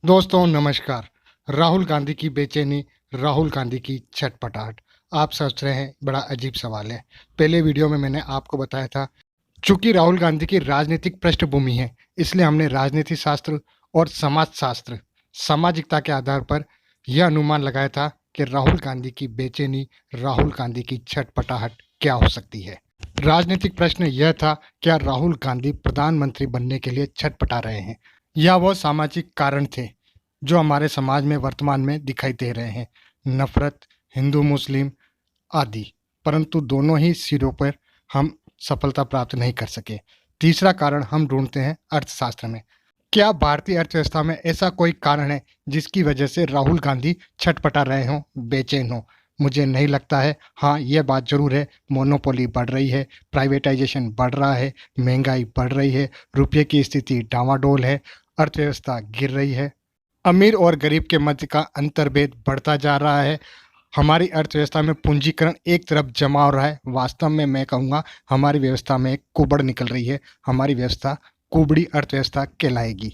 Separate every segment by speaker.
Speaker 1: दोस्तों नमस्कार। राहुल गांधी की बेचैनी, राहुल गांधी की छटपटाहट। आप सोच रहे हैं बड़ा अजीब सवाल है। पहले वीडियो में मैंने आपको बताया था, चूंकि राहुल गांधी की राजनीतिक पृष्ठभूमि है, इसलिए हमने राजनीति शास्त्र और समाज शास्त्र, सामाजिकता के आधार पर यह अनुमान लगाया था कि राहुल गांधी की बेचैनी, राहुल गांधी की छटपटाहट क्या हो सकती है। राजनीतिक प्रश्न यह था, क्या राहुल गांधी प्रधानमंत्री बनने के लिए छटपटा रहे हैं, या वह सामाजिक कारण थे जो हमारे समाज में वर्तमान में दिखाई दे रहे हैं, नफरत, हिंदू मुस्लिम आदि। परंतु दोनों ही सिरों पर हम सफलता प्राप्त नहीं कर सके। तीसरा कारण हम ढूंढते हैं अर्थशास्त्र में। क्या भारतीय अर्थव्यवस्था में ऐसा कोई कारण है जिसकी वजह से राहुल गांधी छटपटा रहे हों, बेचैन हों? मुझे नहीं लगता है। हाँ, यह बात जरूर है, मोनोपोली बढ़ रही है, प्राइवेटाइजेशन बढ़ रहा है, महंगाई बढ़ रही है, रुपये की स्थिति डावाडोल है, अर्थव्यवस्था गिर रही है, अमीर और गरीब के मध्य का अंतर्भेद बढ़ता जा रहा है, हमारी अर्थव्यवस्था में पूंजीकरण एक तरफ जमा हो रहा है। वास्तव में मैं कहूँगा हमारी व्यवस्था में एक कुबड़ निकल रही है। हमारी व्यवस्था कुबड़ी अर्थव्यवस्था कहलाएगी।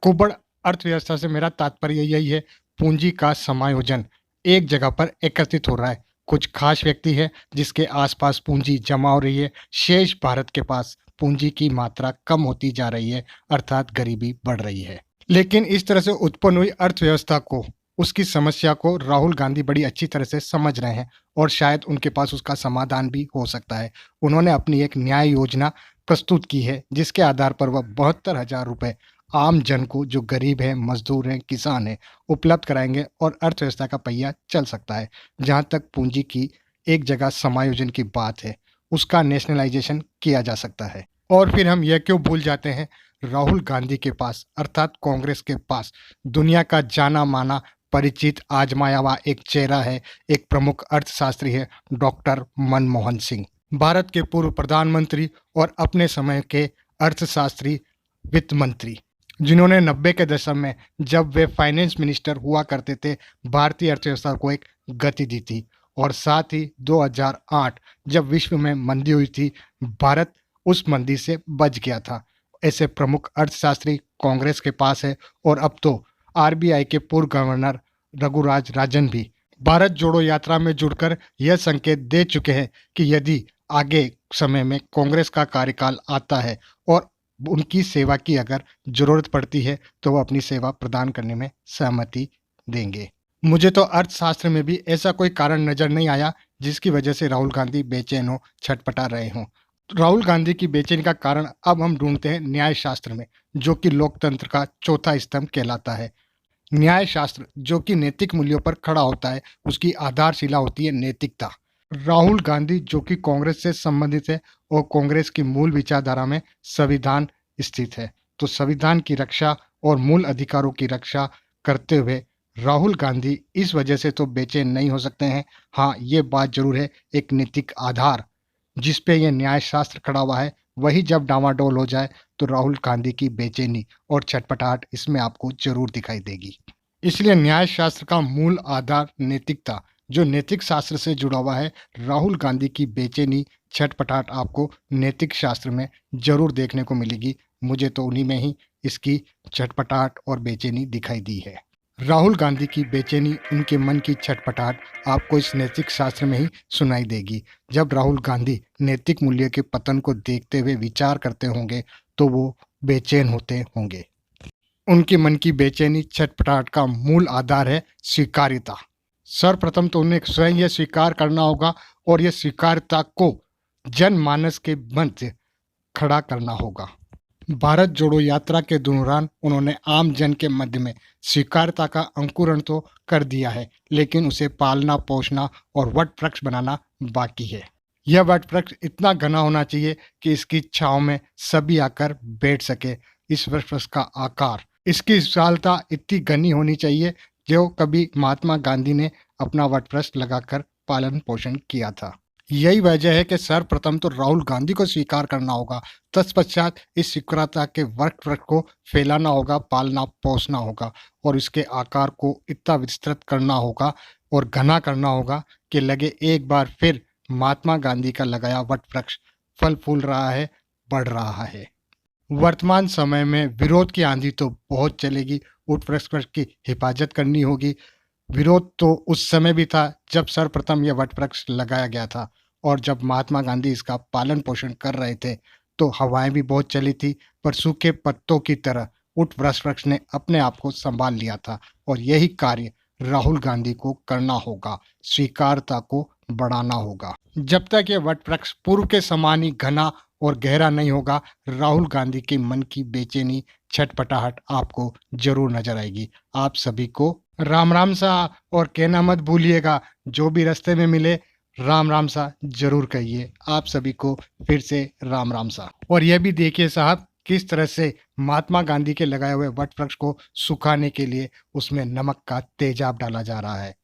Speaker 1: कुबड़ अर्थव्यवस्था से मेरा तात्पर्य यही है, पूंजी का समायोजन एक जगह पर एकत्रित हो रहा है। कुछ खास व्यक्ति है जिसके आसपास पूंजी जमा हो रही है, शेष भारत के पास पूंजी की मात्रा कम होती जा रही है, अर्थात गरीबी बढ़ रही है। लेकिन इस तरह से उत्पन्न हुई अर्थव्यवस्था को, उसकी समस्या को राहुल गांधी बड़ी अच्छी तरह से समझ रहे हैं और शायद उनके पास उसका समाधान भी हो सकता है। उन्होंने अपनी एक न्याय योजना प्रस्तुत की है जिसके आधार पर वह 72,000 रुपये आम जन को, जो गरीब है, मजदूर हैं, किसान हैं, उपलब्ध कराएंगे और अर्थव्यवस्था का पहिया चल सकता है। जहां तक पूंजी की एक जगह समायोजन की बात है, उसका नेशनलाइजेशन किया जा सकता है। और फिर हम यह क्यों भूल जाते हैं, राहुल गांधी के पास अर्थात कांग्रेस के पास दुनिया का जाना माना, परिचित, आजमाया हुआ एक चेहरा है, एक प्रमुख अर्थशास्त्री है, डॉक्टर मनमोहन सिंह। भारत के पूर्व प्रधानमंत्री और अपने समय के अर्थशास्त्री, वित्त मंत्री, जिन्होंने 90 के दशक में जब वे फाइनेंस मिनिस्टर हुआ करते थे, भारतीय अर्थव्यवस्था को एक गति दी थी। और साथ ही 2008 जब विश्व में मंदी हुई थी, भारत उस मंदी से बच गया था। ऐसे प्रमुख अर्थशास्त्री कांग्रेस के पास है। और अब तो आरबीआई के पूर्व गवर्नर रघुराज राजन भी भारत जोड़ो यात्रा में जुड़कर यह संकेत दे चुके हैं कि यदि आगे समय में कांग्रेस का कार्यकाल आता है और उनकी सेवा की अगर जरूरत पड़ती है, तो वह अपनी सेवा प्रदान करने में सहमति देंगे। मुझे तो अर्थशास्त्र में भी ऐसा कोई कारण नजर नहीं आया जिसकी वजह से राहुल गांधी बेचैन हो, छटपटा रहे हों। राहुल गांधी की बेचैनी का कारण अब हम ढूंढते हैं न्याय शास्त्र में, जो कि लोकतंत्र का चौथा स्तंभ कहलाता है। न्याय शास्त्र जो कि नैतिक मूल्यों पर खड़ा होता है, उसकी आधारशिला होती है नैतिकता। राहुल गांधी जो कि कांग्रेस से संबंधित है और कांग्रेस की मूल विचारधारा में संविधान स्थित है, तो संविधान की रक्षा और मूल अधिकारों की रक्षा करते हुए राहुल गांधी इस वजह से तो बेचैन नहीं हो सकते हैं। हाँ, ये बात जरूर है, एक नैतिक आधार जिस पे ये न्याय शास्त्र खड़ा हुआ है, वही जब डामाडोल हो जाए तो राहुल गांधी की बेचैनी और छटपटाहट इसमें आपको जरूर दिखाई देगी। इसलिए न्याय शास्त्र का मूल आधार नैतिकता, जो नैतिक शास्त्र से जुड़ा हुआ है, राहुल गांधी की बेचैनी, छटपटाहट आपको नैतिक शास्त्र में जरूर देखने को मिलेगी। मुझे तो उन्हीं में ही इसकी छटपटाहट और बेचैनी दिखाई दी है। राहुल गांधी की बेचैनी, उनके मन की छटपटाहट आपको इस नैतिक शास्त्र में ही सुनाई देगी। जब राहुल गांधी नैतिक मूल्य के पतन को देखते हुए विचार करते होंगे, तो वो बेचैन होते होंगे। उनके मन की बेचैनी, छटपटाहट का मूल आधार है स्वीकार्यता। सर्वप्रथम तो उन्हें स्वयं यह स्वीकार करना होगा और यह स्वीकार्यता को जनमानस के मध्य खड़ा करना होगा। भारत जोड़ो यात्रा के दौरान उन्होंने आम जन के मध्य में स्वीकार्यता का अंकुरण तो कर दिया है, लेकिन उसे पालना, पोषना और वट वृक्ष बनाना बाकी है। यह वट वृक्ष इतना घना होना चाहिए कि इसकी छांव में सभी आकर बैठ सके। इस वट वृक्ष का आकार, इसकी विशालता इतनी घनी होनी चाहिए जो कभी महात्मा गांधी ने अपना वट वृक्ष लगाकर पालन पोषण किया था। यही वजह है कि सर्वप्रथम तो राहुल गांधी को स्वीकार करना होगा, तत्पश्चात इस स्वीकार्यता के वट वृक्ष को फैलाना होगा, पालना पोसना होगा और इसके आकार को इतना विस्तृत करना होगा और घना करना होगा कि लगे एक बार फिर महात्मा गांधी का लगाया वट वृक्ष फल फूल रहा है, बढ़ रहा है। वर्तमान समय में विरोध की आंधी तो बहुत चलेगी, वट वृक्ष की हिफाजत करनी होगी। विरोध तो उस समय भी था जब सर्वप्रथम यह वट वृक्ष लगाया गया था, और जब महात्मा गांधी इसका पालन पोषण कर रहे थे तो हवाएं भी बहुत चली थी, पर सूखे पत्तों की तरह उट वृक्ष ने अपने आप को संभाल लिया था। और यही कार्य राहुल गांधी को करना होगा, स्वीकारता को बढ़ाना होगा। जब तक ये वट वृक्ष पूर्व के समान ही घना और गहरा नहीं होगा, राहुल गांधी के मन की बेचैनी, छटपटाहट आपको जरूर नजर आएगी। आप सभी को राम राम सा, और कहना मत भूलिएगा, जो भी रास्ते में मिले राम राम सा जरूर कहिए। आप सभी को फिर से राम राम सा। और यह भी देखिए साहब, किस तरह से महात्मा गांधी के लगाए हुए वट वृक्ष को सुखाने के लिए उसमें नमक का तेजाब डाला जा रहा है।